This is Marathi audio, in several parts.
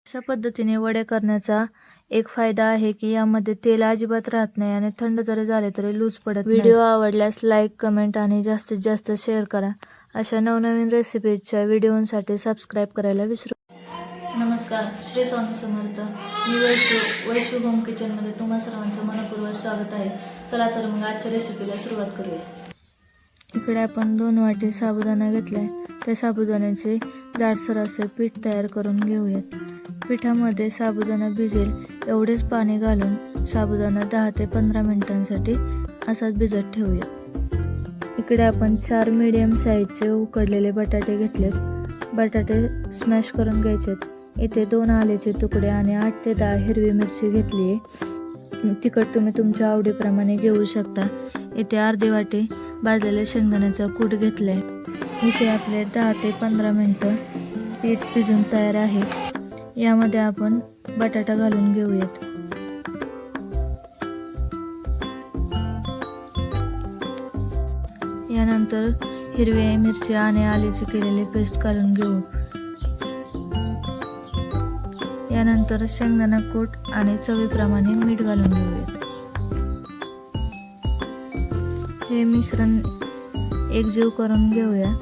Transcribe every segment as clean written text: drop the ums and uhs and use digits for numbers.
अशा पद्धतीने वडे करण्याचा एक फायदा आहे की यामध्ये तेल अजिबात राहत नाही आणि थंड जरी झाले तरी लूज पडत नाही। व्हिडिओ आवडल्यास लाईक, कमेंट आणि जास्तीत जास्त शेअर करा। अशा नवनवीन रेसिपीजच्या व्हिडिओसाठी सबस्क्राईब करायला विसरू नमस्कार, श्री स्वामी समर्थ। मी वैशू होम किचनमध्ये तुम्हा सर्वांचं मनपूर्वक स्वागत आहे। चला तर मग आजच्या रेसिपीला सुरुवात करूया। इकडे आपण 2 वाटी साबुदाणा घेतलाय। त्या साबुदाण्याचे जाडसर असे पीठ तयार करून घेऊयात। पिठामध्ये साबुदाणा भिजेल एवढेच पाणी घालून साबुदाणा 10 ते 15 मिनिटांसाठी असाच भिजत ठेवूयात। इकडे आपण 4 मीडियम साईजचे उकडलेले बटाटे घेतलेत। बटाटे स्मॅश करून घ्यायचेत। इथे 2 आल्याचे तुकडे आणि 8 ते 10 हिरवी मिरची घेतली आहे। तिखट तुम्ही तुमच्या आवडीप्रमाणे घेऊ शकता। इथे अर्धी वाटी भाजलेल्या शेंगदाण्याचा कूट घेतलाय। इथे आपले 10 ते 15 मिनिटं पीठ भिजून तयार आहे। यामध्ये आपण बटाटा घालून घेऊयात। यानंतर हिरवी मिरची आणि आल्याची केलेली पेस्ट घालून घेऊ। यानंतर शेंगदाणा कूट आणि चवीप्रमाणे मीठ घालून घेऊयात। हे मिश्रण एकजीव करून घेऊया।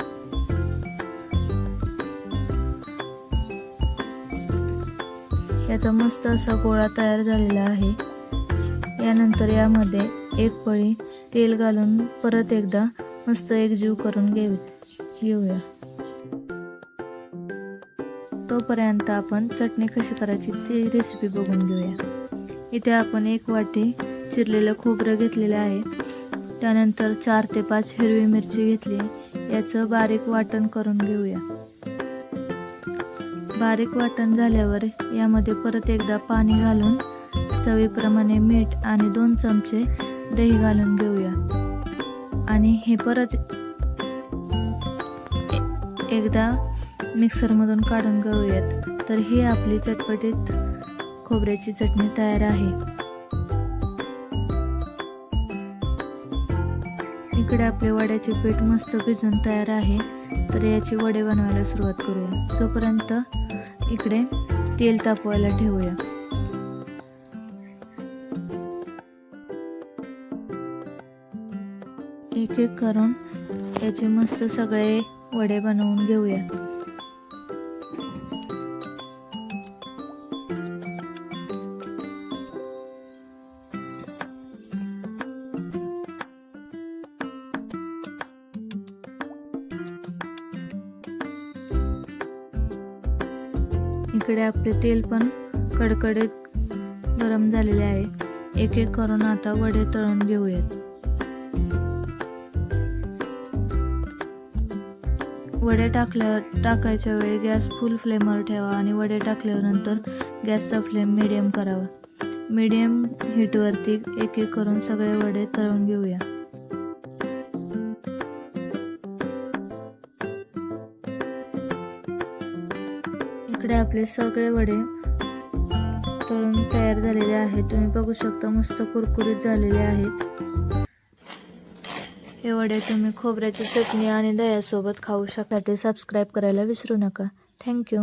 याचा मस्त असा गोळा तयार झालेला आहे। यानंतर यामध्ये एक पळी तेल घालून परत एकदा मस्त एकजीव करून घेऊया। तोपर्यंत आपण चटणी कशी करायची ती रेसिपी बघून घेऊया। इथे आपण 1 वाटी चिरलेलं खोबरं घेतलेलं आहे। त्यानंतर 4 ते 5 हिरवी मिरची घेतली। याचं बारीक वाटण करून घेऊया। बारीक वाटण झाल्यावर यामध्ये परत एकदा पाणी घालून चवीप्रमाणे मीठ आणि 2 चमचे दही घालून घेऊया आणि हे परत एकदा मिक्सरमधून काढून घेऊयात। तर ही आपली चटपटीत खोबऱ्याची चटणी तयार आहे। इकडे आपले वड्याचे पीठ मस्त भिजून तयार आहे। तर याची वडे बनवायला सुरुवात करूया। तोपर्यंत इकडे तेल तापवायला ठेवूया। एक एक करून याचे मस्त सगळे वडे बनवून घेऊया। इकडे आपले तेल पण कडकडीत गरम झालेले आहे। एक एक करून आता वडे तळून घेऊयात। वडे टाकायच्या वेळी गॅस फुल फ्लेमवर ठेवा आणि वडे टाकल्यानंतर गॅसचा फ्लेम मीडियम करावा। मीडियम हीटवरती एक एक करून सगळे वडे तळून घेऊया। इकडे आपले सगळे वडे तळून तयार झालेले आहेत। तुम्ही बघू शकता मस्त कुरकुरीत झालेले आहेत। हे वडे तुम्ही खोबऱ्याची चटणी आणि दह्यासोबत खाऊ शकता। सबस्क्राईब करायला विसरू नका। थँक्यू।